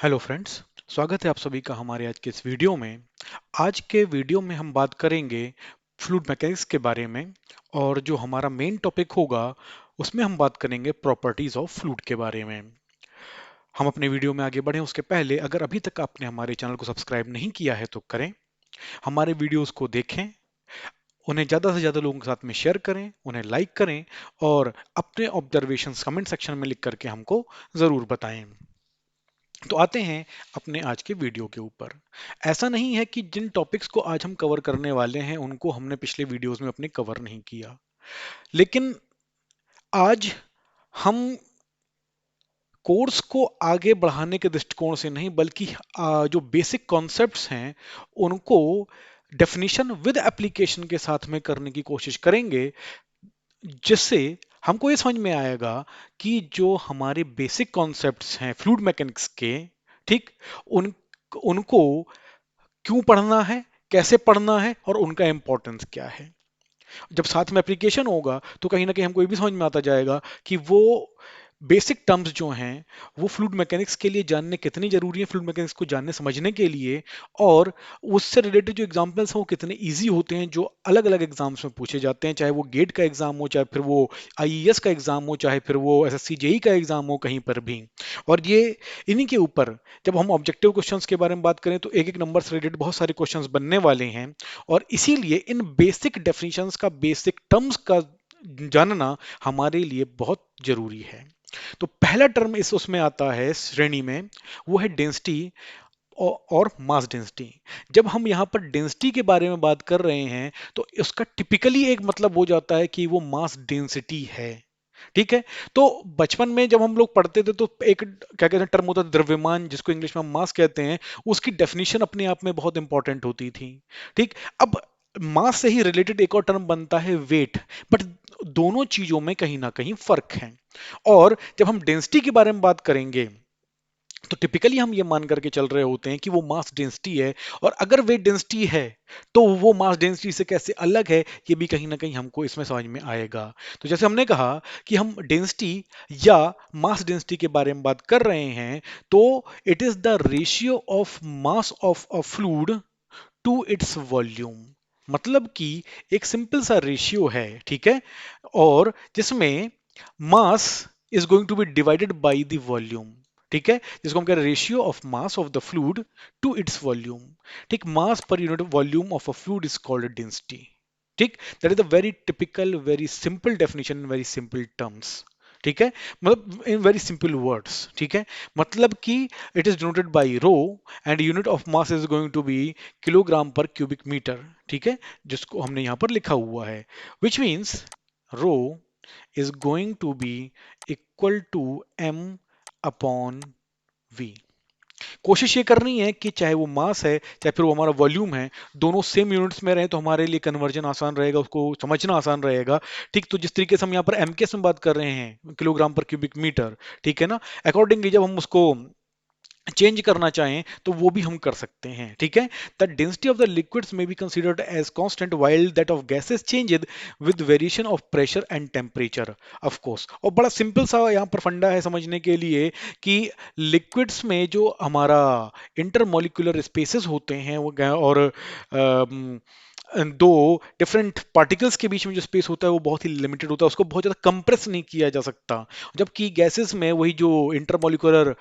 Hello friends. स्वागत है आप सभी का हमारे आज के इस वीडियो में। आज के वीडियो में हम बात करेंगे फ्लूइड मैकेनिक्स के बारे में। और जो हमारा मेन टॉपिक होगा उसमें हम बात करेंगे प्रॉपर्टीज ऑफ फ्लूइड के बारे में। हम अपने वीडियो में आगे बढ़ें उसके पहले अगर अभी तक आपने हमारे चैनल को सब्सक्राइब नहीं किया है तो करें, हमारे वीडियोस को देखें, उन्हें ज़्यादा से ज़्यादा लोगों के साथ में शेयर करें, उन्हें लाइक करें और अपने ऑब्जर्वेशंस कमेंट सेक्शन में लिख करके हमको ज़रूर बताएं। तो आते हैं अपने आज के वीडियो के ऊपर। ऐसा नहीं है कि जिन टॉपिक्स को आज हम कवर करने वाले हैं उनको हमने पिछले वीडियोस में अपने कवर नहीं किया, लेकिन आज हम कोर्स को आगे बढ़ाने के दृष्टिकोण से नहीं बल्कि जो बेसिक कॉन्सेप्ट्स हैं उनको डेफिनेशन विद एप्लीकेशन के साथ में करने की कोशिश करेंगे, जिससे हमको ये समझ में आएगा कि जो हमारे बेसिक कॉन्सेप्ट्स हैं फ्लूइड मैकेनिक्स के, ठीक, उन उनको क्यों पढ़ना है, कैसे पढ़ना है और उनका इंपॉर्टेंस क्या है। जब साथ में एप्लीकेशन होगा तो कहीं ना कहीं हमको ये भी समझ में आता जाएगा कि वो बेसिक टर्म्स जो हैं वो फ्लूइड मैकेनिक्स के लिए जानने कितनी जरूरी है, फ्लूइड मैकेनिक्स को जानने समझने के लिए। और उससे रिलेटेड जो एग्जांपल्स हैं वो कितने इजी होते हैं, जो अलग अलग एग्जाम्स में पूछे जाते हैं, चाहे वो गेट का एग्जाम हो, चाहे फिर वो आईईएस का एग्जाम हो, चाहे फिर वो एसएससी जेई का एग्जाम हो, कहीं पर भी। और ये इन्हीं के ऊपर जब हम ऑब्जेक्टिव क्वेश्चंस के बारे में बात करें तो एक एक नंबर से रिलेटेड बहुत सारे क्वेश्चंस बनने वाले हैं। और इसीलिए इन बेसिक डेफिनेशंस का, बेसिक टर्म्स का जानना हमारे लिए बहुत जरूरी है। तो पहला टर्म इस उसमें आता है श्रेणी में, वो है डेंसिटी और मास डेंसिटी। जब हम यहाँ पर डेंसिटी के बारे में बात कर रहे हैं तो उसका टिपिकली एक मतलब हो जाता है कि वो मास डेंसिटी है। ठीक है। तो बचपन में जब हम लोग पढ़ते थे तो एक क्या कहते हैं टर्म होता था द्रव्यमान, जिसको इंग्लिश में हम मास कहते हैं। उसकी डेफिनेशन अपने आप में बहुत इंपॉर्टेंट होती थी। ठीक। अब मास से ही रिलेटेड एक और टर्म बनता है वेट। बट दोनों चीजों में कहीं ना कहीं फर्क है। और जब हम डेंसिटी के बारे में बात करेंगे तो टिपिकली हम ये मान करके चल रहे होते हैं कि वो मास डेंसिटी है। और अगर वेट डेंसिटी है तो वो मास डेंसिटी से कैसे अलग है, ये भी कहीं ना कहीं हमको इसमें समझ में आएगा। तो जैसे हमने कहा कि हम डेंसिटी या मास डेंसिटी के बारे में बात कर रहे हैं, तो it is the ratio of mass of a fluid to its volume. मतलब कि एक सिंपल सा रेशियो है, ठीक है, और जिसमें mass is going to be divided by the volume. ठीक है, जिसको हम कह रहे हैं ratio of mass of the fluid to its volume. ठीक, mass per unit volume of a fluid is called density. ठीक, that is the very typical, very simple definition in very simple terms. ठीक है, मतलब इन very simple words. ठीक है, मतलब कि it is denoted by rho and unit of mass is going to be kilogram per cubic metre. ठीक है, जिसको हमने यहां पर लिखा हुआ है, which means rho is going to be equal to m upon v। कोशिश ये करनी है कि चाहे वो मास है चाहे फिर वो हमारा वॉल्यूम है, दोनों सेम यूनिट्स में रहे तो हमारे लिए कन्वर्जन आसान रहेगा, उसको समझना आसान रहेगा। ठीक, तो जिस तरीके से हम यहाँ पर एमकेएस में बात कर रहे हैं, किलोग्राम पर क्यूबिक मीटर, ठीक है ना, अकॉर्डिंगली जब हम उसको चेंज करना चाहें तो वो भी हम कर सकते हैं। ठीक है, the density of the liquids may be considered as constant while that of gases changed with variation of pressure and temperature, of course. और बड़ा सिंपल सा यहाँ पर फंडा है समझने के लिए कि लिक्विड्स में जो हमारा इंटरमोलिकुलर स्पेसेस होते हैं वो और दो डिफरेंट पार्टिकल्स के बीच में जो स्पेस होता है वो बहुत ही लिमिटेड होता है, उसको बहुत ज़्यादा कंप्रेस नहीं किया जा सकता। जबकि गैसेस में वही जो इंटरमोलिकुलर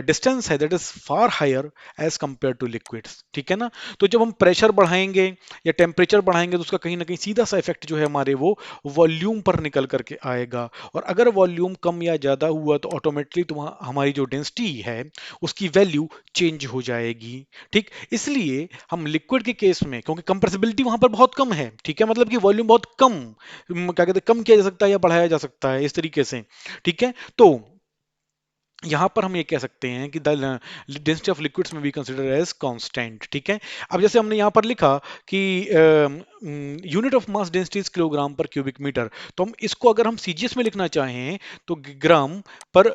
डिस्टेंस है that is far higher as compare to liquids. ठीक है ना। तो जब हम प्रेशर बढ़ाएंगे या टेम्परेचर बढ़ाएंगे तो उसका कहीं ना कहीं सीधा सा इफेक्ट जो है हमारे वो वॉल्यूम पर निकल करके आएगा। और अगर वॉल्यूम कम या ज़्यादा हुआ तो ऑटोमेटिकली तो हमारी जो डेंसिटी है उसकी वैल्यू चेंज हो जाएगी। ठीक, इसलिए हम लिक्विड के केस में, क्योंकि कंप्रेसिबिलिटी वहां पर बहुत कम है, ठीक है, मतलब कि वॉल्यूम बहुत कम क्या कहते हैं कम किया जा सकता है या बढ़ाया जा सकता है इस तरीके से। ठीक है, तो यहां पर हम ये कह सकते हैं कि the density of liquids may be consider as constant. ठीक है, अब जैसे हमने यहां पर लिखा कि unit of mass density is kilogram per cubic metre, तो हम इसको अगर हम सीजीएस में लिखना चाहें तो ग्राम पर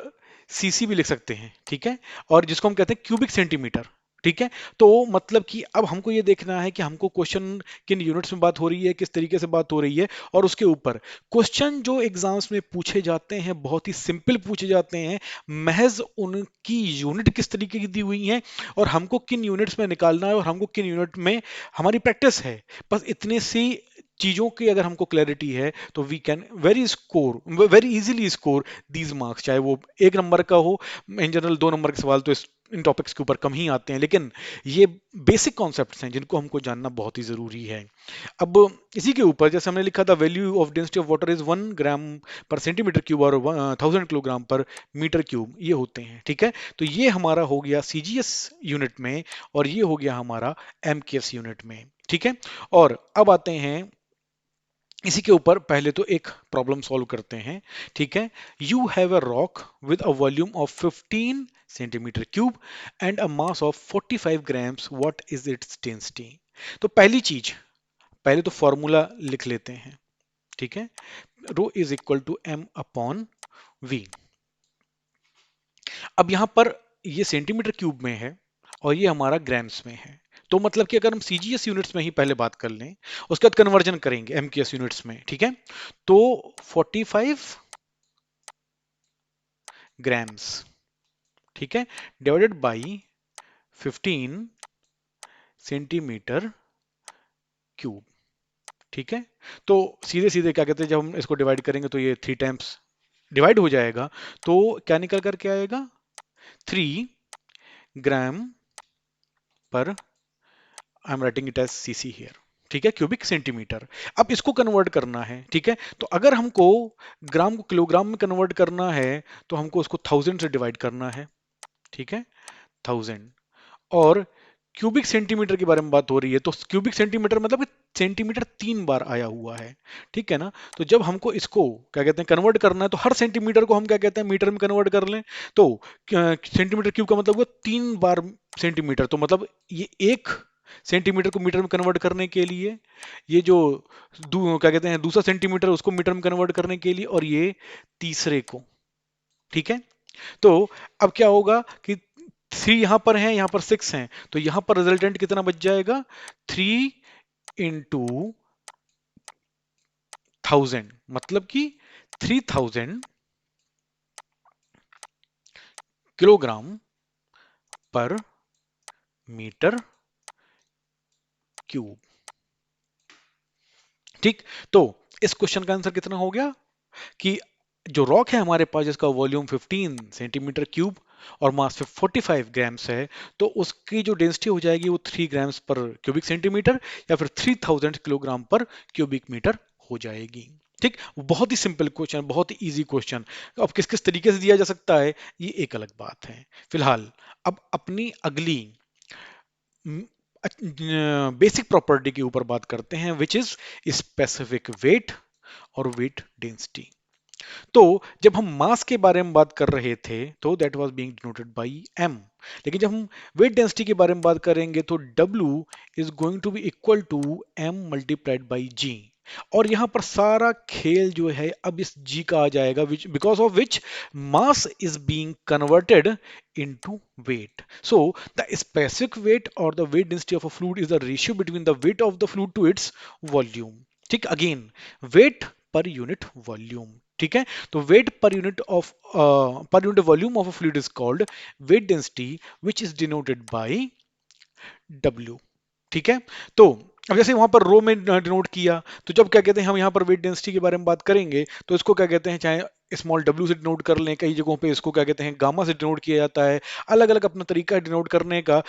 सीसी भी लिख सकते हैं। ठीक है, और जिसको हम कहते हैं क्यूबिक सेंटीमीटर। ठीक है। तो मतलब कि अब हमको ये देखना है कि हमको क्वेश्चन किन यूनिट्स में बात हो रही है, किस तरीके से बात हो रही है, और उसके ऊपर क्वेश्चन जो एग्जाम्स में पूछे जाते हैं बहुत ही सिंपल पूछे जाते हैं, महज उनकी यूनिट किस तरीके की दी हुई है और हमको किन यूनिट्स में निकालना है और हमको किन यूनिट में हमारी प्रैक्टिस है, बस इतने सी चीजों की अगर हमको क्लैरिटी है तो we can very easily score these marks, चाहे वो 1 नंबर का हो। इन जनरल 2 नंबर के सवाल तो इन टॉपिक्स के ऊपर कम ही आते हैं, लेकिन ये बेसिक कॉन्सेप्ट्स हैं जिनको हमको जानना बहुत ही जरूरी है। अब इसी के ऊपर जैसे हमने लिखा था, value of density of water is 1 ग्राम पर सेंटीमीटर क्यूब और 1000 किलोग्राम पर मीटर क्यूब, ये होते हैं। ठीक है, तो ये हमारा हो गया सीजीएस यूनिट में और ये हो गया हमारा एमकेएस यूनिट में। ठीक है, और अब आते हैं इसी के ऊपर, पहले तो एक प्रॉब्लम सॉल्व करते हैं। ठीक है, you have a rock with a volume of 15 centimetre cube and a mass of 45 grams, what is its density. तो पहली चीज, पहले तो फॉर्मूला लिख लेते हैं। ठीक है, rho is equal to M upon V. अब यहां पर ये सेंटीमीटर क्यूब में है और ये हमारा ग्राम्स में है, तो मतलब कि अगर हम सीजीएस यूनिट्स में ही पहले बात कर लें, उसके बाद कन्वर्जन करेंगे एमकेएस यूनिट्स में। ठीक है, तो 45 ग्राम्स, ठीक है, डिवाइडेड बाई 15 सेंटीमीटर क्यूब। ठीक है, तो सीधे सीधे क्या कहते हैं, जब हम इसको डिवाइड करेंगे तो ये 3 टाइम्स डिवाइड हो जाएगा, तो क्या निकल करके आएगा, 3 gram per, I am writing it as cc here. ठीक है, क्यूबिक सेंटीमीटर। अब इसको कन्वर्ट करना है। ठीक है, तो अगर हमको ग्राम को किलोग्राम में कन्वर्ट करना है तो हमको उसको 1000 से डिवाइड करना है। ठीक है, 1000। और क्यूबिक सेंटीमीटर के बारे में बात हो रही है, तो क्यूबिक सेंटीमीटर मतलब कि सेंटीमीटर 3 बार आया हुआ है। ठीक है ना, तो जब हमको इसको क्या कहते हैं कन्वर्ट करना है, तो हर सेंटीमीटर को हम क्या कहते हैं मीटर में कन्वर्ट कर लें, तो सेंटीमीटर क्यूब का मतलब हुआ 3 बार सेंटीमीटर, तो मतलब ये 1 सेंटीमीटर को मीटर में कन्वर्ट करने के लिए, ये जो क्या कहते हैं दूसरा सेंटीमीटर उसको मीटर में कन्वर्ट करने के लिए, और ये तीसरे को। ठीक है, तो अब क्या होगा कि 3 यहां पर है, यहां पर 6 है, तो यहां पर रिजल्टेंट कितना बच जाएगा, 3 × 1000, मतलब कि 3000 किलोग्राम पर मीटर क्यूब। ठीक, तो इस क्वेश्चन का आंसर कितना हो गया कि जो रॉक है हमारे पास जिसका वॉल्यूम 15 सेंटीमीटर क्यूब और मास 45 ग्राम्स है, तो उसकी जो डेंसिटी हो जाएगी वो 3 ग्राम्स पर क्यूबिक सेंटीमीटर या फिर 3000 किलोग्राम पर क्यूबिक मीटर हो जाएगी। ठीक, बहुत ही सिंपल क्वेश्चन, बहुत ही इजी क्वेश्चन। अब किस किस तरीके से दिया जा सकता है ये एक अलग बात है। फिलहाल अब अपनी अगली बेसिक प्रॉपर्टी के ऊपर बात करते हैं, विच इज स्पेसिफिक वेट और वेट डेंसिटी। तो जब हम मास के बारे में बात कर रहे थे तो that was being denoted by m, लेकिन जब हम वेट डेंसिटी के बारे में बात करेंगे तो w is going to be equal to m multiplied by g। और यहां पर सारा खेल जो है अब इस g का आ जाएगा, which because of which mass is being converted into weight. So the specific weight or the weight density of a fluid is the ratio between the weight of the fluid to its volume. ठीक, again weight per unit volume. ठीक है, तो weight per unit volume of a fluid is called weight density which is denoted by W। ठीक है, तो अब जैसे वहां पर रो में डिनोट किया, तो जब क्या कहते हैं हम यहाँ पर वेट डेंसिटी के बारे में बात करेंगे तो इसको क्या कहते हैं, चाहे स्मॉल w से डिनोट कर लें, कई जगहों पे इसको क्या कहते हैं गामा से डिनोट किया जाता है, अलग अलग अपना तरीका है डिनोट करने का।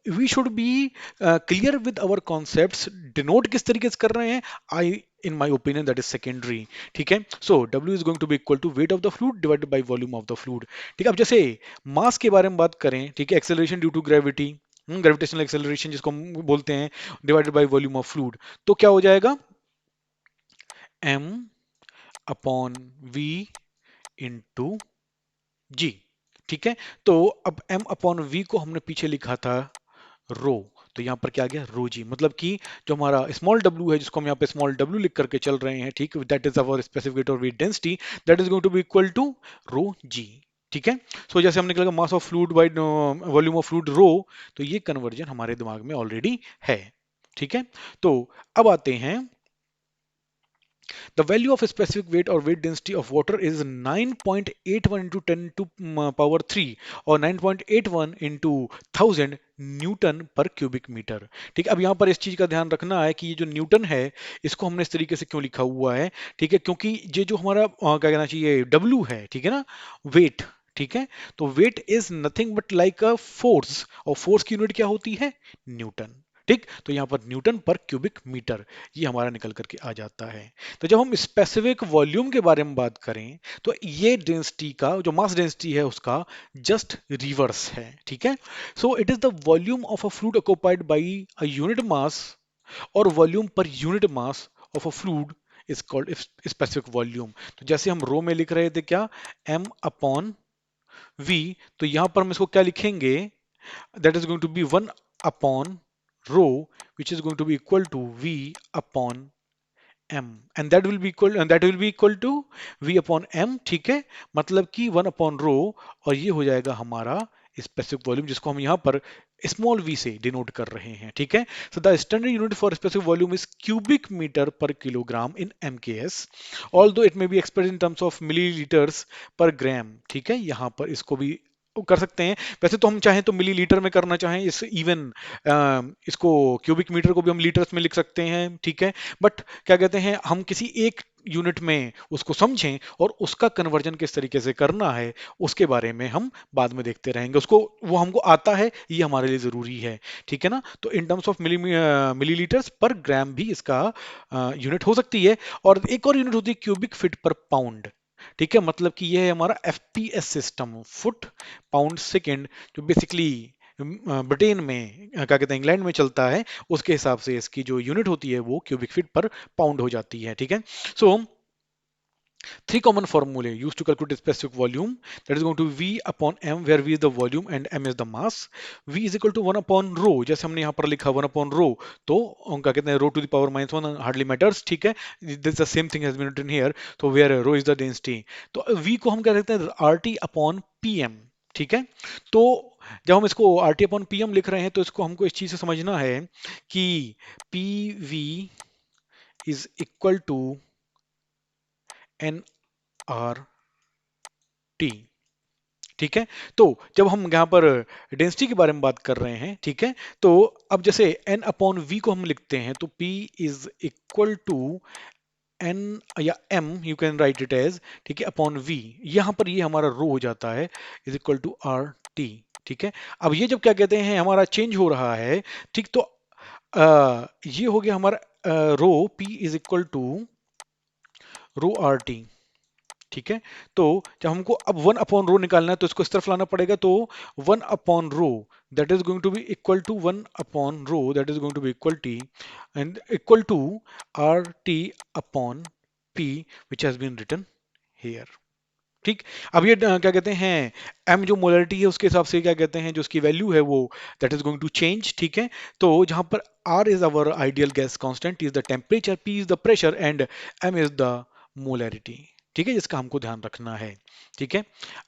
We should be clear with our concepts, denote किस तरीके से कर रहे हैं, I in my opinion that is secondary. ठीक है, so W is going to be equal to weight of the fluid divided by volume of the fluid. ठीक है, अब जैसे मास के बारे में बात करें, ठीक है, acceleration due to gravity, gravitational acceleration जिसको हम बोलते हैं, divided by volume of fluid, तो क्या हो जाएगा m upon v into g. ठीक है, तो अब m अपॉन v को हमने पीछे लिखा था रो, तो यहां पर क्या आ गया रो जी, मतलब कि जो हमारा स्मॉल w है जिसको हम यहाँ पे स्मॉल w लिख करके चल रहे हैं, ठीक, that is our specific weight और weight density, that is going to be equal to rho G. ठीक है। सो जैसे हमने निकलेगा mass of fluid by volume of fluid rho, तो ये कन्वर्जन हमारे दिमाग में ऑलरेडी है। ठीक है। तो अब आते हैं, the value of a specific weight or weight density of water is 9.81 into 10 to power 3 और 9.81 into 1000 न्यूटन पर क्यूबिक मीटर। ठीक है। अब यहाँ पर इस चीज का ध्यान रखना है कि ये जो न्यूटन है, इसको हमने इस तरीके से क्यों लिखा हुआ है। ठीक है, क्योंकि ये जो हमारा क्या कहना चाहिए, डब्ल्यू है, ठीक है ना, वेट। ठीक है। तो weight is nothing but like a force, और फोर्स की यूनिट क्या होती है, न्यूटन। ठीक, तो यहाँ पर न्यूटन पर क्यूबिक मीटर ये हमारा निकल करके आ जाता है। तो जब हम स्पेसिफिक वॉल्यूम के बारे में बात करें, तो ये डेंसिटी का जो मास डेंसिटी है उसका जस्ट रिवर्स है। ठीक है। So it is the volume of a fluid occupied by a unit mass, और volume per unit mass of a fluid is called specific volume. तो जैसे हम रो में लिख रहे थे क्या, m अपॉन v, तो यहां पर हम इसको क्या लिखेंगे, that is going to be 1 upon rho, which is going to be equal to v upon m, and that will be equal to v upon m। ठीक है, मतलब कि 1 upon rho, और ये हो जाएगा हमारा स्पेसिफिक वॉल्यूम, जिसको हम यहाँ पर स्मॉल v से डिनोट कर रहे हैं। ठीक है। So the standard unit for specific volume is cubic metre per kilogram in mks, although it may be expressed in terms of millilitres per gram. ठीक है, यहाँ पर इसको भी कर सकते हैं। वैसे तो हम चाहें तो मिलीलीटर में करना चाहें, इस इवन इसको क्यूबिक मीटर को भी हम लीटर्स में लिख सकते हैं। ठीक है, बट क्या कहते हैं, हम किसी एक यूनिट में उसको समझें और उसका कन्वर्जन किस तरीके से करना है उसके बारे में हम बाद में देखते रहेंगे। उसको वो हमको आता है, ये हमारे लिए जरूरी है। ठीक है ना। तो इन टर्म्स ऑफ मिलीलीटर्स पर ग्राम भी इसका यूनिट हो सकती है। और एक और यूनिट होती है क्यूबिक फीट पर पाउंड। ठीक है, मतलब कि ये है हमारा FPS system, foot pound second, जो बेसिकली ब्रिटेन में क्या कहते हैं, इंग्लैंड में चलता है। उसके हिसाब से इसकी जो यूनिट होती है वो क्यूबिक फीट पर पाउंड हो जाती है। ठीक है। सो three common formulae used to calculate specific volume, that is going to v upon m, where v is the volume and m is the mass। v is equal to 1 upon rho, जैसे हमने यहाँ पर लिखा 1 upon rho, तो क्या कहते हैं, rho to the power minus 1 hardly matters। ठीक है, this the same thing has been written here, तो where rho is the density, तो v को हम क्या कहते हैं, rt upon pm। ठीक है। तो जब हम इसको rt upon pm लिख रहे हैं, तो इसको हमको इस चीज से समझना है कि pv is equal to nr T. ठीक है। तो जब हम यहाँ पर डेंसिटी के बारे में बात कर रहे हैं, ठीक है, तो अब जैसे n अपॉन v को हम लिखते हैं, तो p is equal to n या m, you can write it as, ठीक है, अपॉन v। यहाँ पर ये हमारा रो हो जाता है, is equal to R T. ठीक है। अब ये जब क्या कहते हैं हमारा चेंज हो रहा है, ठीक, तो ये हो गया हमारा rho, p is equal to rho R T. ठीक है। तो जब हमको अब 1 अपॉन रो निकालना है, तो इसको इस तरफ लाना पड़ेगा, तो 1 upon rho that is going to be equal to 1 upon rho that is going to be equal T, and equal to R T upon P, which has been written here. ठीक। अब ये क्या कहते हैं, एम जो molarity है उसके हिसाब से क्या कहते हैं, जो उसकी वैल्यू है वो that is going to change. ठीक है। तो जहां पर R is our ideal gas constant, is the temperature, P is the pressure, and M is the molarity. ठीक है, जिसका हमको ध्यान रखना है। ठीक है।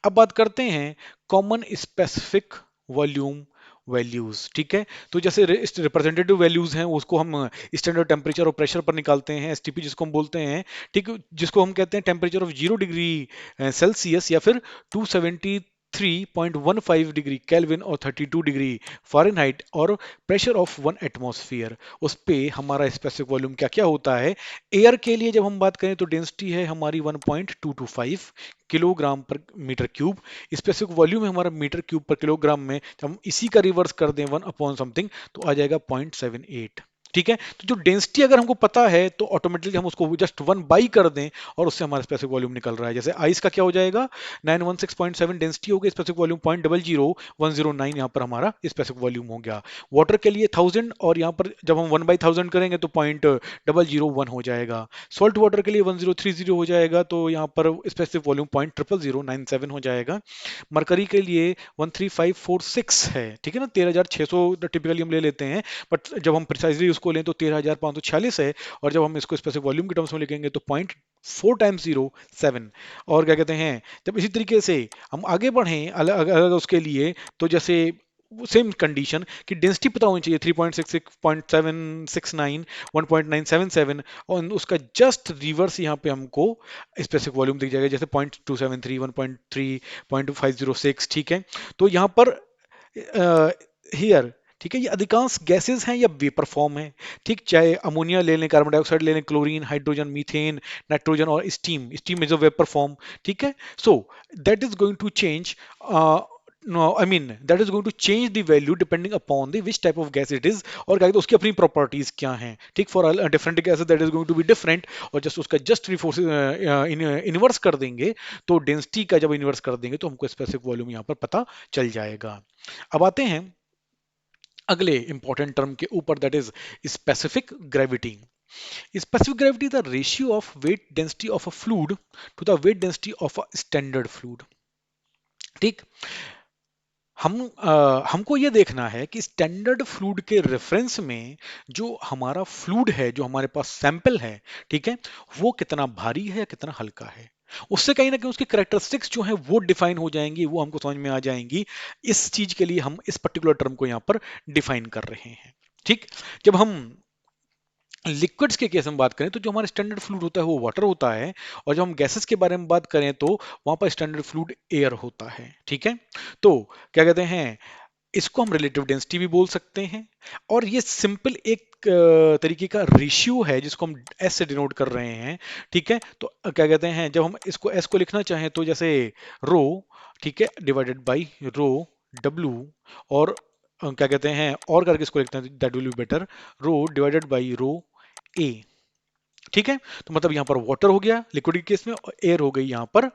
अब बात करते हैं कॉमन स्पेसिफिक वॉल्यूम वैल्यूज। ठीक है। तो जैसे रिप्रेजेंटेटिव वैल्यूज हैं उसको हम स्टैंडर्ड टेम्परेचर और प्रेशर पर निकालते हैं, एसटीपी जिसको हम बोलते हैं। ठीक, जिसको हम कहते हैं टेम्परेचर ऑफ 0 डिग्री सेल्सियस, या फिर 273.15 डिग्री केल्विन और 32 डिग्री फ़ारेनहाइट, और प्रेशर ऑफ 1 एटमॉस्फेयर। उस पे हमारा स्पेसिफिक वॉल्यूम क्या क्या होता है। एयर के लिए जब हम बात करें तो डेंसिटी है हमारी 1.225 किलोग्राम पर मीटर क्यूब। स्पेसिफिक वॉल्यूम है हमारा मीटर क्यूब पर किलोग्राम में। जब हम इसी का रिवर्स कर दें 1 अपॉन समथिंग, तो आ जाएगा 0.78। ठीक है। तो जो डेंसिटी अगर हमको पता है, तो ऑटोमेटिकली हम उसको जस्ट 1 बाई कर दें और उससे हमारा स्पेसिफिक वॉल्यूम निकल रहा है। जैसे आइस का क्या हो जाएगा, 916.7 डेंसिटी हो गई, स्पेसिफिक वॉल्यूम 0.00109 यहाँ पर हमारा स्पेसिफिक वॉल्यूम हो गया। वाटर के लिए 1000, और यहाँ पर जब हम 1/1000 करेंगे तो 0.001 हो जाएगा। सॉल्ट वाटर के लिए 1030 हो जाएगा, तो यहाँ पर स्पेसिफिक वॉल्यूम 0.00097 हो जाएगा। मरकरी के लिए 13546 है। ठीक है ना, 13600 टिपिकली हम ले लेते हैं, बट जब हम प्रिसाइजली उसको इसको लें तो 13,546 है, और जब हम इसको स्पेसिफिक वॉल्यूम के टर्म्स में लिखेंगे तो 0.4 टाइम्स 0 7। और क्या कहते हैं, जब इसी तरीके से हम आगे बढ़ें अलग अलग उसके लिए, तो जैसे सेम कंडीशन कि डेंसिटी पता होनी चाहिए 3.66 0.769 1.977, और उसका जस्ट रिवर्स यहाँ पे हमको स्पेसिफिक वॉल्यूम दिख जाएगा, जैसे 0.273 1.3 0.506। ठीक है, तो यहाँ पर हियर, ठीक है, ये अधिकांश गैसेस हैं या वेपर फॉर्म है। ठीक, चाहे अमोनिया ले लें, कार्बन डाइऑक्साइड ले लें, क्लोरीन, हाइड्रोजन, मीथेन, नाइट्रोजन और steam, steam is a vapour form. ठीक है, so that is going to change, no I mean that is going to change the value depending upon the which type of gas it is, और क्या कहते हैं उसकी अपनी properties क्या हैं। ठीक, for different gases that is going to be different, और जस्ट उसका जस्ट इन्वर्स कर देंगे, तो डेंसिटी का जब इन्वर्स कर देंगे तो हमको स्पेसिफिक वॉल्यूम यहाँ पर पता चल जाएगा। अब आते हैं अगले इंपॉर्टेंट टर्म के ऊपर, that is specific gravity. Specific gravity the ratio of weight density of a fluid to the weight density of a standard fluid. ठीक, हमको ये देखना है कि स्टैंडर्ड फ्लूइड के रेफरेंस में जो हमारा फ्लूइड है, जो हमारे पास सैंपल है, ठीक है, वो कितना भारी है या कितना हल्का है। उससे कहीं ना कहीं उसकी करेक्टरिस्टिक्स जो है वो डिफाइन हो जाएंगी, वो हमको समझ में आ जाएंगी। इस चीज के लिए हम इस पर्टिकुलर टर्म को यहाँ पर डिफाइन कर रहे हैं। ठीक, जब हम लिक्विड्स के केस में बात करें तो जो हमारा स्टैंडर्ड फ्लूइड होता है वो वाटर होता है, और जब हम गैसेस के बारे में बात करें तो वहां पर स्टैंडर्ड फ्लूइड एयर होता है। ठीक है, तो क्या कहते हैं, इसको हम रिलेटिव डेंसिटी भी बोल सकते हैं, और ये सिंपल एक तरीके का रेशियो है जिसको हम एस से डिनोट कर रहे हैं। ठीक है, तो क्या कहते हैं, जब हम इसको एस को लिखना चाहें तो जैसे रो, ठीक है, डिवाइडेड बाई रो डब्ल्यू, और क्या कहते हैं और करके इसको लिखते हैं that will be better, rho divided by rho A. ठीक है, तो मतलब यहां पर वाटर हो गया लिक्विड के केस में, और एयर हो गई यहां पर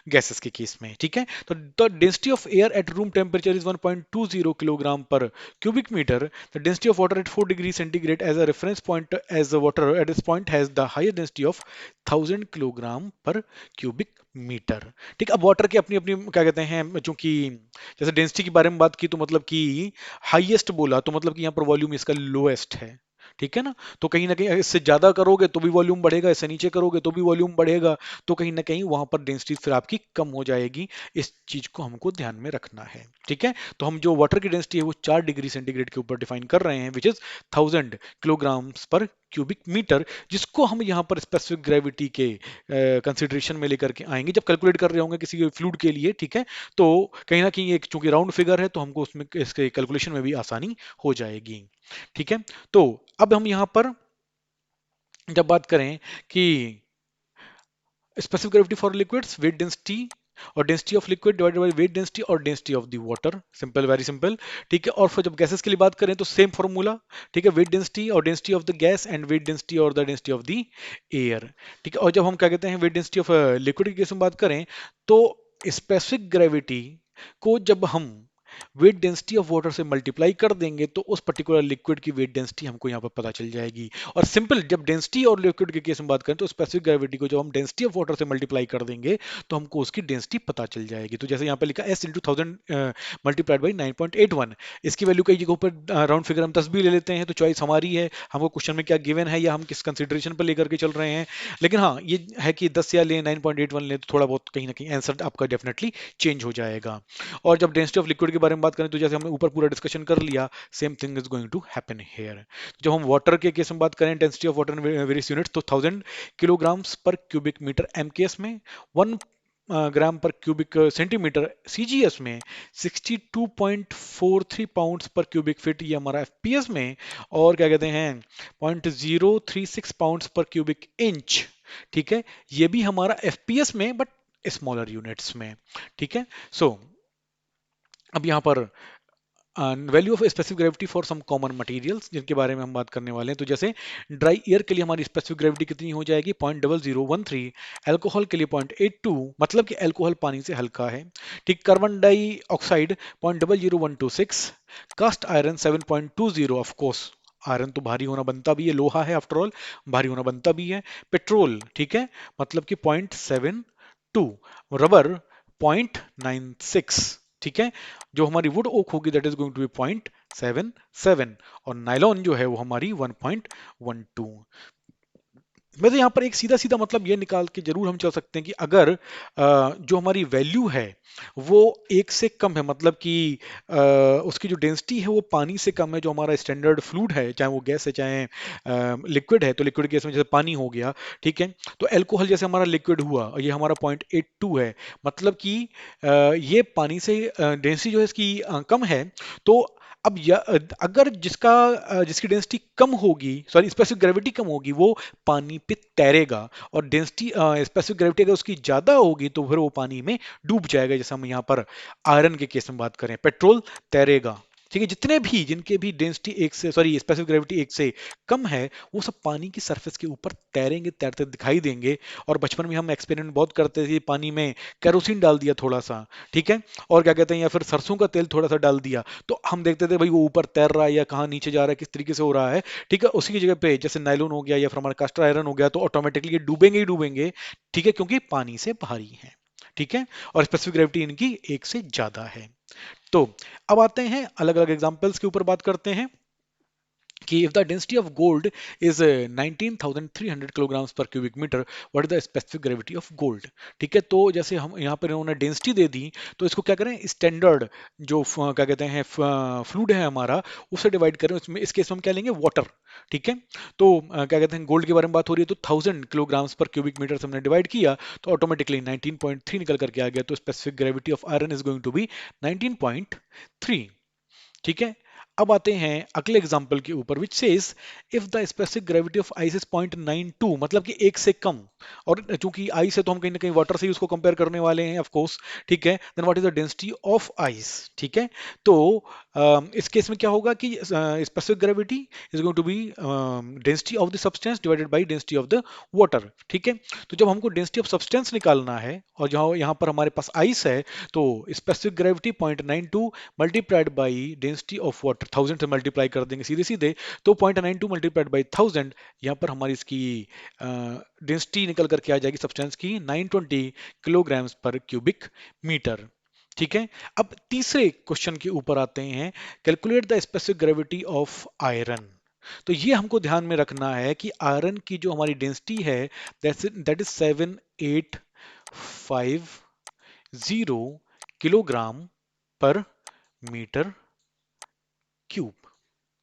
गैसेस के केस में। ठीक है, तो the density of air at room temperature is 1.20 kilogram per cubic metre. The density of water at 4 degree centigrade as a reference point, as the water at this point has the highest density of 1000 kilogram per cubic metre. ठीक, अब water की अपनी अपनी क्या कहते हैं, चूंकि जैसे डेंसिटी के बारे में बात की तो मतलब कि हाईएस्ट बोला तो मतलब कि यहाँ पर वॉल्यूम इसका लोएस्ट है। ठीक है ना, तो कहीं ना कहीं इससे ज्यादा करोगे तो भी वॉल्यूम बढ़ेगा, इससे नीचे करोगे तो भी वॉल्यूम बढ़ेगा, तो कहीं ना कहीं वहां पर डेंसिटी फिर आपकी कम हो जाएगी। इस चीज को हमको ध्यान में रखना है। ठीक है, तो हम जो वाटर की डेंसिटी है वो 4 डिग्री सेंटीग्रेड के ऊपर डिफाइन कर रहे हैं, विच इज 1000 किलोग्राम्स पर क्यूबिक मीटर, जिसको हम यहाँ पर स्पेसिफिक ग्रेविटी के कंसिडरेशन में लेकर के आएंगे जब कैलकुलेट कर रहे होंगे किसी फ्लूइड के लिए। ठीक है, तो कहीं ना कहीं एक चूंकि राउंड फिगर है तो हमको उसमें इसके कैलकुलेशन में भी आसानी हो जाएगी। ठीक है, तो अब हम यहां पर जब बात करें कि specific gravity for liquids, weight density और density of liquid divided by weight density और density of the water, simple, very simple. ठीक है, और फिर जब गैसेस के लिए बात करें तो सेम फॉर्मूला। ठीक है, वेट डेंसिटी और density of the gas and weight density और the density of the air. ठीक है, और जब हम क्या कहते हैं वेट डेंसिटी ऑफ लिक्विड के केस में बात करें तो स्पेसिफिक ग्रेविटी को जब हम वेट डेंसिटी ऑफ वाटर से मल्टीप्लाई कर देंगे तो उस पर्टिकुलर लिक्विड की वेट डेंसिटी हमको यहाँ पर पता चल जाएगी। और सिंपल जब डेंसिटी और लिक्विड के केस में बात करें तो स्पेसिफिक ग्रेविटी को जब हम डेंसिटी ऑफ वाटर से मल्टीप्लाई कर देंगे तो हमको उसकी डेंसिटी पता चल जाएगी। तो जैसे यहाँ पे लिखा एस इंटू 1000 मल्टीप्लाइड बाई 9.81, इसकी वैल्यू कई जगहों पर राउंड फिगर हम 10 भी ले लेते हैं, तो चॉइस हमारी है, हमको क्वेश्चन में क्या गिवन है या हम किस कंसिडरेशन पर लेकर के चल रहे हैं। लेकिन हाँ, ये है कि 10 या लें 9.81 लें तो थोड़ा बहुत कहीं ना कहीं आंसर आपका डेफिनेटली चेंज हो जाएगा। और जब डेंसिटी ऑफ लिक्विड के बारे में बात करें तो जैसे हमने ऊपर पूरा डिस्कशन कर लिया, same thing is going to happen here. जब हम वाटर के केस में बात करें density of water in various units तो 1000 किलोग्राम्स पर क्यूबिक मीटर एमकेएस में, 1 ग्राम पर क्यूबिक सेंटीमीटर सीजीएस में, 62.43 पाउंड्स पर क्यूबिक फीट ये हमारा एफपीएस में, और क्या कहते हैं 0.036 पाउंड्स पर क्यूबिक इंच। ठीक है, ये भी हमारा एफपीएस में बट स्मॉलर यूनिट्स में। ठीक है, सो अब यहाँ पर value of specific gravity for some common materials जिनके बारे में हम बात करने वाले हैं, तो जैसे ड्राई एयर के लिए हमारी स्पेसिफिक ग्रेविटी कितनी हो जाएगी 0.0013, अल्कोहल के लिए 0.82, मतलब कि अल्कोहल पानी से हल्का है। ठीक, carbon dioxide 0.00126, cast iron 7.20, of course iron तो भारी होना बनता भी है, लोहा है आफ्टर ऑल, भारी होना बनता भी है। पेट्रोल, ठीक है, मतलब कि 0.72, रबर 0.96। ठीक है, जो हमारी वुड ओक होगी that is going to be 0.9। 0.77 और नायलॉन जो है वो हमारी 1.12। वैसे यहाँ पर एक सीधा सीधा मतलब ये निकाल के जरूर हम चल सकते हैं कि अगर जो हमारी वैल्यू है वो एक से कम है, मतलब कि उसकी जो डेंसिटी है वो पानी से कम है, जो हमारा स्टैंडर्ड फ्लूइड है, चाहे वो गैस है चाहे लिक्विड है, तो लिक्विड केस में जैसे पानी हो गया, ठीक है। तो अल्कोहल जैसे हमारा लिक्विड हुआ और ये हमारा 0.82 है, मतलब कि ये पानी से डेंसिटी जो है इसकी कम है। तो अब अगर जिसकी डेंसिटी कम होगी, सॉरी स्पेसिफिक ग्रेविटी कम होगी, वो पानी पे तैरेगा, और डेंसिटी स्पेसिफिक ग्रेविटी अगर उसकी ज्यादा होगी तो फिर वो पानी में डूब जाएगा। जैसे हम यहाँ पर आयरन के केस में बात करें, पेट्रोल तैरेगा, ठीक है। जितने भी जिनके भी डेंसिटी एक से, सॉरी स्पेसिफिक ग्रेविटी एक से कम है, वो सब पानी की सरफेस के ऊपर तैरेंगे, तैरते दिखाई देंगे। और बचपन में हम एक्सपेरिमेंट बहुत करते थे, पानी में केरोसिन डाल दिया थोड़ा सा, ठीक है, और क्या कहते हैं, या फिर सरसों का तेल थोड़ा सा डाल दिया, तो हम देखते थे भाई वो ऊपर तैर रहा है या कहाँ नीचे जा रहा है, किस तरीके से हो रहा है, ठीक है। उसी की जगह पे जैसे नायलॉन हो गया या फिर हमारा कास्टर आयरन हो गया, तो ऑटोमेटिकली ये डूबेंगे ही डूबेंगे, ठीक है, क्योंकि पानी से भारी है, ठीक है, और स्पेसिफिक ग्रेविटी इनकी एक से ज्यादा है। तो अब आते हैं अलग अलग एग्जांपल्स के ऊपर बात करते हैं कि if the density of gold is 19,300 kilograms per cubic meter, what is the specific gravity of gold? ठीक है, तो जैसे हम यहाँ पर इन्होंने डेंसिटी दे दी, तो इसको क्या करें, स्टैंडर्ड जो क्या कहते हैं फ्लूइड है हमारा, उससे डिवाइड करें। उसमें इस केस में हम क्या लेंगे, वाटर, ठीक है। तो क्या कहते हैं, गोल्ड के बारे में बात हो रही है, तो 1000 किलोग्राम्स पर क्यूबिक मीटर से हमने डिवाइड किया, तो ऑटोमेटिकली 19.3 निकल करके आ गया। तो specific gravity of iron is going to be 19.3, ठीक है। अब आते हैं अगले एग्जांपल के ऊपर, which says if the specific gravity of ice is 0.92, मतलब कि एक से कम, और चूंकि आइस है तो हम कहीं ना कहीं वाटर से ही उसको कंपेयर करने वाले हैं ऑफ कोर्स, ठीक है। Then what is the density of ice, ठीक है। तो इस केस में क्या होगा कि specific gravity is going to be density of the substance divided by density of the water, ठीक है। तो जब हमको डेंसिटी ऑफ सब्सटेंस निकालना है और जहां यहाँ पर हमारे पास आइस है, तो specific gravity 0.92 multiplied by density of water, 1000 से मल्टीप्लाई कर देंगे सीधे सीधे, तो 0.92 मल्टीप्लाइड बाई 1000, यहाँ पर हमारी इसकी डेंसिटी निकल करके आ जाएगी सब्सटेंस की 920 किलोग्राम्स पर क्यूबिक मीटर, ठीक है। अब तीसरे क्वेश्चन के ऊपर आते हैं, calculate the specific gravity of iron. तो ये हमको ध्यान में रखना है कि आयरन की जो हमारी डेंसिटी है, दैट इज 7850 किलोग्राम पर मीटर क्यूब,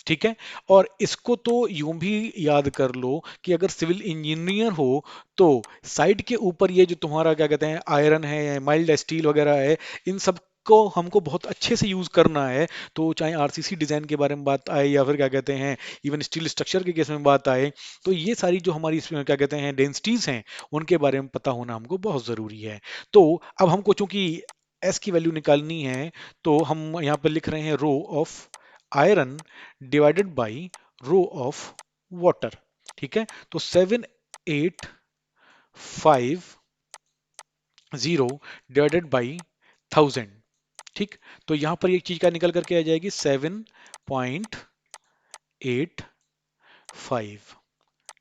ठीक है। और इसको तो यूं भी याद कर लो कि अगर सिविल इंजीनियर हो, तो साइड के ऊपर ये जो तुम्हारा क्या कहते हैं आयरन है, माइल्ड स्टील वगैरह है, इन सब को हमको बहुत अच्छे से यूज करना है। तो चाहे आरसीसी डिजाइन के बारे में बात आए या फिर क्या कहते हैं इवन स्टील स्ट्रक्चर के केस में बात आए, तो ये सारी जो हमारी क्या कहते हैं डेंसिटीज हैं, उनके बारे में पता होना हमको बहुत जरूरी है। तो अब हमको चूंकि एस की वैल्यू निकालनी है, तो हम यहाँ पे लिख रहे हैं rho of iron divided by rho of water, ठीक है। तो 7850 डिवाइडेड बाई 1000, ठीक। तो यहां पर एक चीज का निकल करके आ जाएगी 7.85,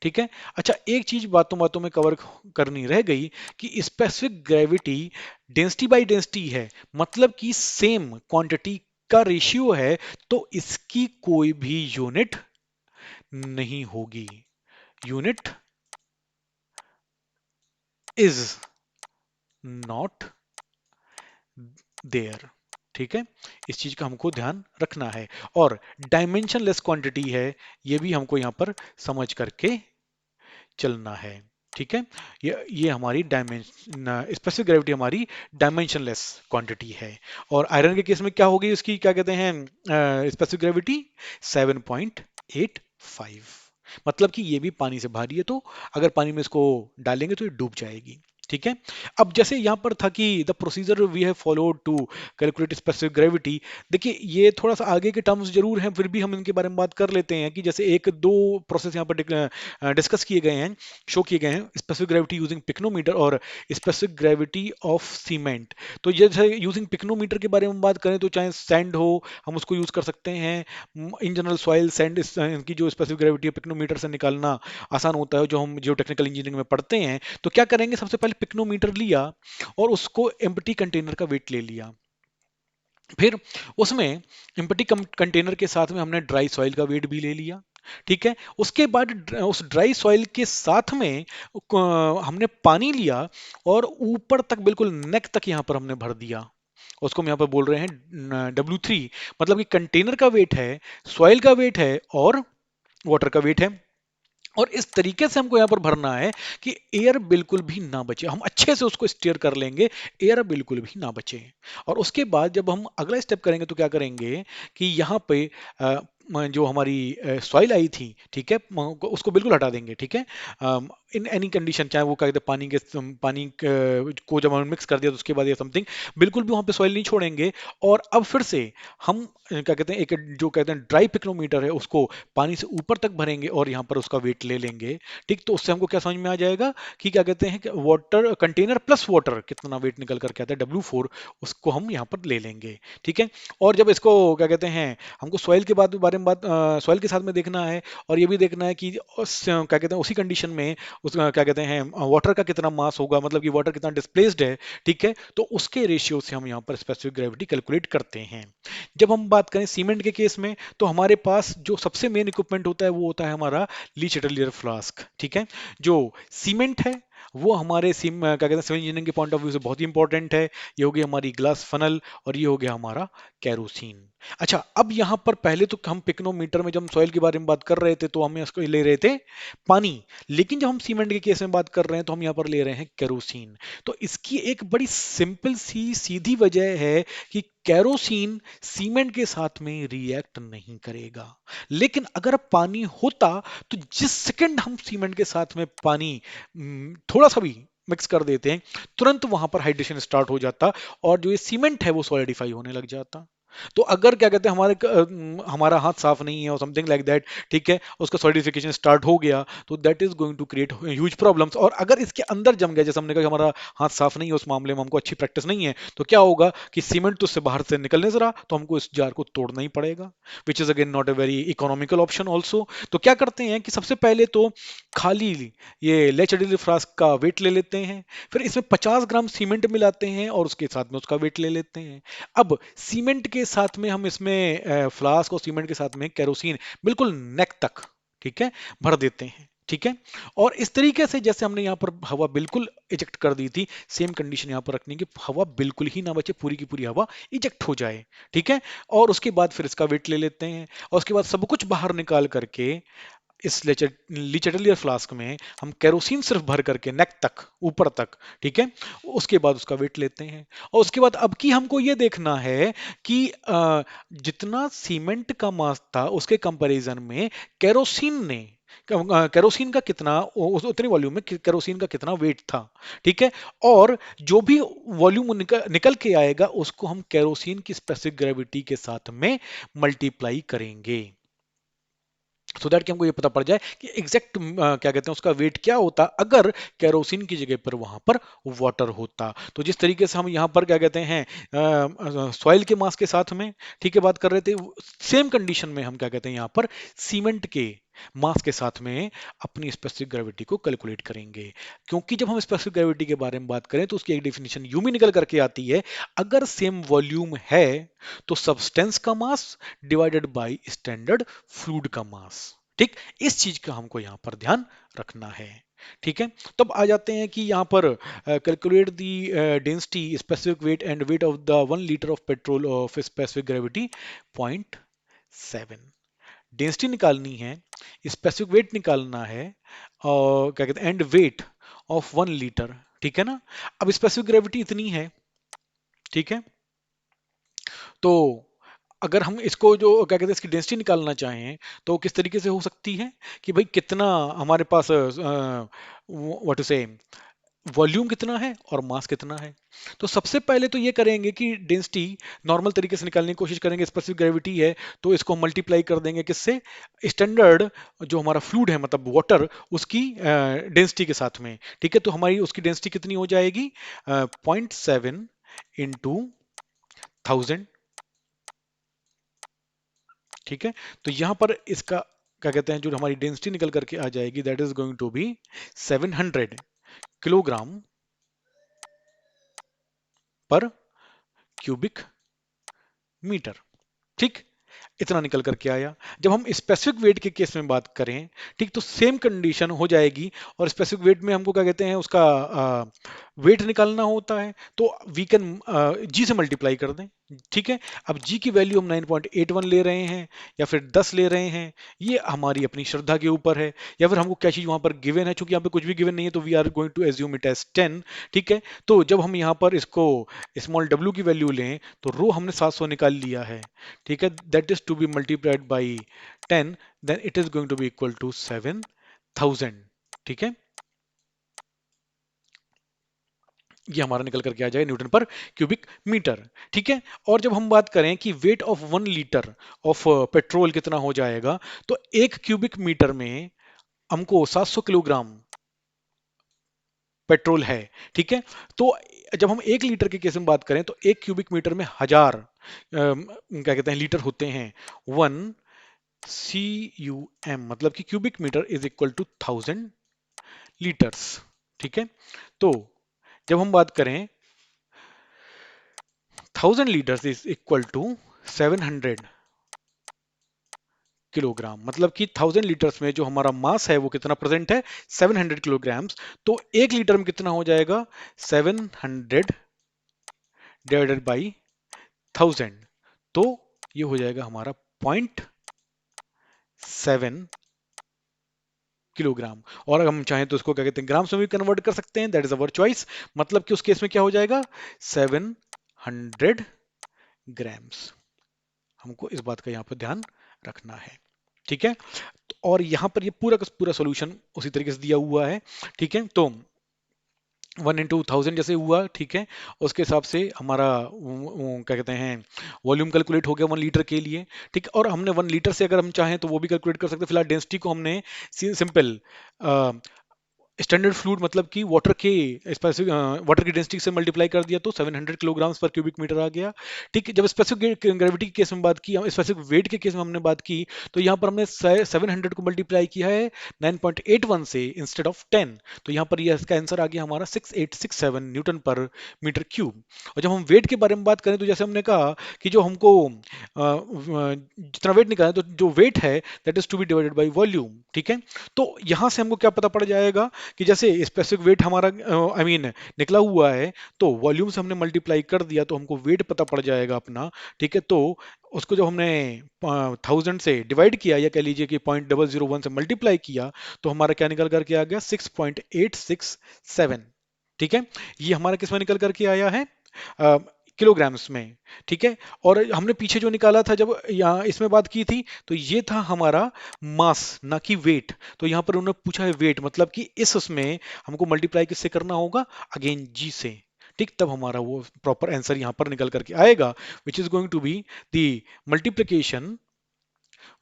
ठीक है। अच्छा, एक चीज बातों बातों में कवर करनी रह गई कि specific gravity density by density है, मतलब कि सेम क्वांटिटी का रेशियो है, तो इसकी कोई भी यूनिट नहीं होगी। यूनिट इज नॉट देयर, ठीक है। इस चीज का हमको ध्यान रखना है। और डायमेंशनलेस क्वांटिटी है, ये भी हमको यहां पर समझ करके चलना है, ठीक है। ये हमारी डायमेंशन स्पेसिफिक ग्रेविटी हमारी डायमेंशनलेस क्वांटिटी है। और आयरन के केस में क्या होगी उसकी क्या कहते हैं स्पेसिफिक ग्रेविटी 7.85, मतलब कि ये भी पानी से भारी है, तो अगर पानी में इसको डालेंगे तो ये डूब जाएगी, ठीक है। अब जैसे यहाँ पर था कि the procedure we have followed to calculate specific gravity, देखिए ये थोड़ा सा आगे के टर्म्स जरूर हैं, फिर भी हम इनके बारे में बात कर लेते हैं कि जैसे एक दो प्रोसेस यहाँ पर डिस्कस किए गए हैं, शो किए गए हैं, स्पेसिफिक ग्रेविटी यूजिंग पिक्नोमीटर और स्पेसिफिक ग्रेविटी ऑफ सीमेंट। तो जैसे यूजिंग पिक्नोमीटर के बारे में बात करें, तो चाहे सैंड हो हम उसको यूज कर सकते हैं, इन जनरल सॉइल सैंड, इनकी जो स्पेसिफिक ग्रेविटी है पिक्नोमीटर से निकालना आसान होता है, जो हम जियो टेक्निकल इंजीनियरिंग में पढ़ते हैं। तो क्या करेंगे, सबसे पहले पिक्नोमीटर लिया और उसको एम्प्टी कंटेनर का वेट ले लिया, फिर उसमें एम्प्टी कंटेनर के साथ में हमने ड्राई सॉइल का वेट भी ले लिया। ठीक है, उसके बाद उस ड्राई सॉइल के साथ में हमने पानी लिया और ऊपर तक बिल्कुल नेक तक यहाँ पर हमने भर दिया। उसको हम यहाँ पर बोल रहे हैं W3। मतलब कि कंटेनर का वेट है, सॉइल का वेट है और वाटर का वेट है। और इस तरीके से हमको यहाँ पर भरना है कि एयर बिल्कुल भी ना बचे। हम अच्छे से उसको स्टीयर कर लेंगे, एयर बिल्कुल भी ना बचे। और उसके बाद जब हम अगला स्टेप करेंगे तो क्या करेंगे कि यहाँ पे जो हमारी सॉइल आई थी, ठीक है, उसको बिल्कुल हटा देंगे। ठीक है, इन एनी कंडीशन, चाहे वो क्या कहते हैं को जब हम मिक्स कर दिया तो उसके बाद या समथिंग, बिल्कुल भी वहाँ पे सॉइल नहीं छोड़ेंगे। और अब फिर से हम क्या कहते हैं, एक जो कहते हैं ड्राई पिक्नोमीटर है, उसको पानी से ऊपर तक भरेंगे और यहाँ पर उसका वेट ले लेंगे। ठीक, तो उससे हमको क्या समझ में आ जाएगा कि क्या कहते हैं कि वाटर कंटेनर प्लस वाटर कितना वेट निकल करके आता है, W4, उसको हम यहाँ पर ले लेंगे। ठीक है, और जब इसको क्या कहते हैं, हमको सॉइल के बारे में बात सॉइल के साथ में देखना है, और ये भी देखना है कि क्या कहते हैं उसी कंडीशन में उस क्या कहते हैं वाटर का कितना मास होगा, मतलब कि वाटर कितना डिस्प्लेस्ड है। ठीक है, तो उसके रेशियो से हम यहाँ पर स्पेसिफिक ग्रेविटी कैलकुलेट करते हैं। जब हम बात करें सीमेंट के केस में, तो हमारे पास जो सबसे मेन इक्विपमेंट होता है वो होता है हमारा लीच एटलियर फ्लास्क। ठीक है, जो सीमेंट है वो हमारे क्या कहते हैं सिविल इंजीनियरिंग के पॉइंट ऑफ व्यू से बहुत ही इंपॉर्टेंट है। ये हो गई हमारी ग्लास फनल, और ये हो गया हमारा कैरोसिन। अच्छा, अब यहाँ पर पहले तो हम पिक्नोमीटर में जब हम सॉइल के बारे में बात कर रहे थे तो हम इसको ले रहे थे पानी, लेकिन जब हम सीमेंट के केस में बात कर रहे हैं तो हम यहाँ पर ले रहे हैं कैरोसिन। तो इसकी एक बड़ी सिंपल सी सीधी वजह है कि कैरोसिन सीमेंट के साथ में रिएक्ट नहीं करेगा। लेकिन अगर पानी होता तो जिस सेकंड हम सीमेंट के साथ में पानी थोड़ा सा भी मिक्स कर देते हैं, तुरंत वहां पर हाइड्रेशन स्टार्ट हो जाता और जो ये सीमेंट है वो सॉलिडिफाई होने लग जाता। तो अगर क्या कहते हैं हमारा हाथ साफ नहीं है और समथिंग लाइक दैट, ठीक है, उसका सॉलिडिफिकेशन स्टार्ट हो गया, तो that is going to create huge problems. और अगर इसके अंदर जम गया, जैसे हमने कहा कि हमारा हाथ साफ नहीं है, उस मामले में हमको अच्छी प्रैक्टिस नहीं है, तो क्या होगा कि सीमेंट तो उससे बाहर से निकलने जरा, तो हमको इस जार को तोड़ना ही पड़ेगा, which is again not a very economical option also. तो क्या करते हैं कि सबसे पहले तो खाली ये लेचडील फ्लास्क का वेट ले लेते हैं, फिर इसमें 50 ग्राम सीमेंट मिलाते हैं और उसके साथ में उसका वेट ले लेते हैं। अब सीमेंट के साथ में हम इसमें फ्लास्क और सीमेंट के साथ में केरोसिन बिल्कुल नेक तक, ठीक है, भर देते हैं। ठीक है, और इस तरीके से जैसे हमने यहाँ पर हवा बिल्कुल इजेक्ट कर दी थी, सेम कंडीशन यहाँ पर रखनी है कि हवा बिल्कुल ही ना बचे, पूरी की पूरी हवा इजेक्ट हो जाए। ठीक है, और उसके बाद फिर इसका वेट ले लेते हैं और उसके बाद सब कुछ बाहर निकाल करके इस लिचेटलियर फ्लास्क में हम केरोसिन सिर्फ भर करके नेक तक, ऊपर तक, ठीक है, उसके बाद उसका वेट लेते हैं। और उसके बाद अब की हमको ये देखना है कि जितना सीमेंट का मास था उसके कंपैरिजन में केरोसिन ने केरोसिन का कितना उतनी वॉल्यूम में केरोसिन का कितना वेट था। ठीक है, और जो भी वॉल्यूम निकल के आएगा उसको हम केरोसिन की स्पेसिफिक ग्रेविटी के साथ में मल्टीप्लाई करेंगे, सो दैट कि हमको ये पता पड़ जाए कि एग्जैक्ट क्या कहते हैं उसका वेट क्या होता अगर कैरोसिन की जगह पर वहां पर वाटर होता। तो जिस तरीके से हम यहाँ पर क्या कहते हैं सॉइल के मास के साथ में, ठीक है, बात कर रहे थे, सेम कंडीशन में हम क्या कहते हैं यहाँ पर सीमेंट के मास के साथ में अपनी स्पेसिफिक ग्रेविटी को कैलकुलेट करेंगे। क्योंकि जब हम स्पेसिफिक ग्रेविटी के बारे में बात करें तो उसकी एक डेफिनेशन यूं भी निकल करके आती है, अगर सेम वॉल्यूम है तो सब्सटेंस का mass divided by standard fluid का मास। ठीक, इस चीज का हमको यहाँ पर ध्यान रखना है। ठीक है, तब आ जाते हैं कि यहाँ पर calculate the density specific weight and wait of the 1 litre of petrol of specific gravity 0.7। Density निकालनी है, स्पेसिफिक वेट निकालना है, और क्या कहते हैं एंड वेट ऑफ 1 लीटर। ठीक है ना, अब स्पेसिफिक ग्रेविटी इतनी है। ठीक है, तो अगर हम इसको जो क्या कहते हैं इसकी डेंसिटी निकालना चाहें तो किस तरीके से हो सकती है कि भाई कितना हमारे पास व्हाट टू से वॉल्यूम कितना है और मास कितना है। तो सबसे पहले तो ये करेंगे कि डेंसिटी नॉर्मल तरीके से निकालने की कोशिश करेंगे, स्पेसिफिक ग्रेविटी है तो इसको मल्टीप्लाई कर देंगे किससे, स्टैंडर्ड जो हमारा फ्लूइड है मतलब वाटर, उसकी डेंसिटी के साथ में। ठीक है, तो हमारी उसकी डेंसिटी कितनी हो जाएगी, 0.7 इंटू 1000। ठीक है, तो यहां पर इसका क्या कहते हैं जो हमारी डेंसिटी निकल करके आ जाएगी that is going to be 700 kilogram per cubic metre. ठीक, इतना निकल करके आया। जब हम स्पेसिफिक वेट के केस में बात करें, ठीक, तो सेम कंडीशन हो जाएगी। और स्पेसिफिक वेट में हमको क्या कहते हैं, उसका वेट निकालना होता है, तो वी कैन जी से मल्टीप्लाई कर दें। ठीक है, अब जी की वैल्यू हम 9.81 ले रहे हैं या फिर 10 ले रहे हैं, ये हमारी अपनी श्रद्धा के ऊपर है। या फिर हमको क्या चीज वहां पर गिवन है, चूंकि यहाँ पे कुछ भी गिवन नहीं है, तो we are going to assume it as 10। ठीक है, तो जब हम यहाँ पर इसको स्मॉल w की वैल्यू लें, तो रो हमने 700 निकाल लिया है। ठीक है, that is to be multiplied by 10, then it is going to be equal to 7000। ठीक है, ये हमारा निकल करके आ जाए न्यूटन पर क्यूबिक मीटर। ठीक है, और जब हम बात करें कि weight of 1 litre of petrol कितना हो जाएगा, तो 1 क्यूबिक मीटर में हमको 700 किलोग्राम पेट्रोल है। ठीक है, तो जब हम 1 लीटर के केस में बात करें, तो 1 क्यूबिक मीटर में 1000 क्या कहते हैं लीटर होते हैं। 1 CUM मतलब कि cubic metre is equal to 1000 litres. ठीक है, तो जब हम बात करें 1000 litres is equal to 700 kilogram, मतलब कि 1000 लीटर्स में जो हमारा मास है वो कितना प्रेजेंट है, 700 किलोग्राम्स। तो 1 लीटर में कितना हो जाएगा, 700 डिवाइडेड बाई 1000, तो ये हो जाएगा हमारा 0.7 किलोग्राम। और अगर हम चाहें तो इसको क्या कहते हैं, ग्राम्स में भी कन्वर्ट कर सकते हैं, दैट इज अवर चॉइस। मतलब कि उस केस में क्या हो जाएगा, 700 ग्राम्स। हमको इस बात का यहाँ पर ध्यान रखना है। ठीक है, और यहाँ पर ये पूरा का पूरा सॉल्यूशन उसी तरीके से दिया हुआ है। ठीक है, तो 1 into 1000 जैसे हुआ। ठीक है, उसके हिसाब से हमारा क्या कहते हैं, वॉल्यूम कैलकुलेट हो गया 1 लीटर के लिए। ठीक है, और हमने 1 लीटर से अगर हम चाहें तो वो भी कैलकुलेट कर सकते हैं। फिलहाल डेंसिटी को हमने सिंपल स्टैंडर्ड फ्लूइड मतलब कि वाटर के स्पेसिफिक वाटर की डेंसिटी से मल्टीप्लाई कर दिया, तो 700 किलोग्राम्स पर क्यूबिक मीटर आ गया। ठीक है, जब स्पेसिफिक ग्रेविटी के केस में बात की, स्पेसिफिक वेट के केस में हमने बात की, तो यहाँ पर हमने 700 को मल्टीप्लाई किया है 9.81 से इंस्टेड ऑफ 10। तो यहाँ पर यह इसका आंसर आ गया हमारा 6867 न्यूटन पर मीटर क्यूब। और जब हम वेट के बारे में बात करें, तो जैसे हमने कहा कि जो हमको जितना वेट निकाला, तो जो वेट है that is to be divided by volume. ठीक है, तो यहाँ से हमको क्या पता पड़ जाएगा कि जैसे स्पेसिफिक वेट हमारा आई मीन निकला हुआ है, तो वॉल्यूम से हमने मल्टीप्लाई कर दिया, तो हमको वेट पता पड़ जाएगा अपना। ठीक है, तो उसको जब हमने 1000 से डिवाइड किया, या कह लीजिए कि 0.001 से मल्टीप्लाई किया, तो हमारा क्या निकल करके आ गया, 6.867। ठीक है, ये हमारा किस में निकल करके आया है, किलोग्राम्स में। ठीक है, और हमने पीछे जो निकाला था जब यहाँ इसमें बात की थी, तो ये था हमारा मास, ना कि वेट। तो यहाँ पर उन्होंने पूछा है वेट, मतलब कि इस उसमें हमको मल्टीप्लाई किससे करना होगा, अगेन जी से। ठीक, तब हमारा वो प्रॉपर आंसर यहाँ पर निकल करके आएगा, which is going to be the multiplication,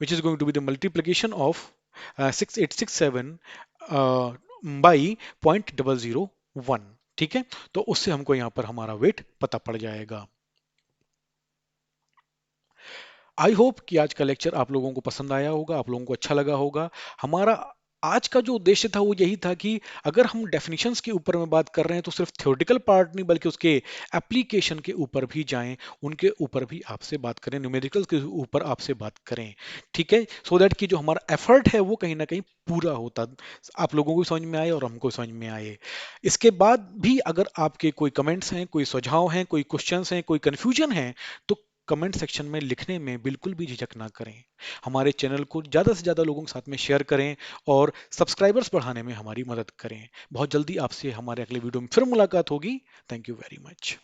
which is going to be the multiplication of 6867 by 0.001। ठीक है, तो उससे हमको यहाँ पर हमारा वेट पता पड़ जाएगा। आई होप कि आज का लेक्चर आप लोगों को पसंद आया होगा, आप लोगों को अच्छा लगा होगा। हमारा आज का जो उद्देश्य था वो यही था कि अगर हम डेफिनेशंस के ऊपर में बात कर रहे हैं, तो सिर्फ थ्योरेटिकल पार्ट नहीं, बल्कि उसके एप्लीकेशन के ऊपर भी जाएं, उनके ऊपर भी आपसे बात करें, न्यूमेरिकल्स के ऊपर आपसे बात करें। ठीक है, सो दैट कि जो हमारा एफर्ट है वो कहीं ना कहीं पूरा होता, आप लोगों को भी समझ में आए और हमको समझ में आए। इसके बाद भी अगर आपके कोई कमेंट्स हैं, कोई सुझाव हैं, कोई क्वेश्चंस हैं, कोई कंफ्यूजन है, तो कमेंट सेक्शन में लिखने में बिल्कुल भी झिझक ना करें। हमारे चैनल को ज़्यादा से ज़्यादा लोगों के साथ में शेयर करें और सब्सक्राइबर्स बढ़ाने में हमारी मदद करें। बहुत जल्दी आपसे हमारे अगले वीडियो में फिर मुलाकात होगी। Thank you very much.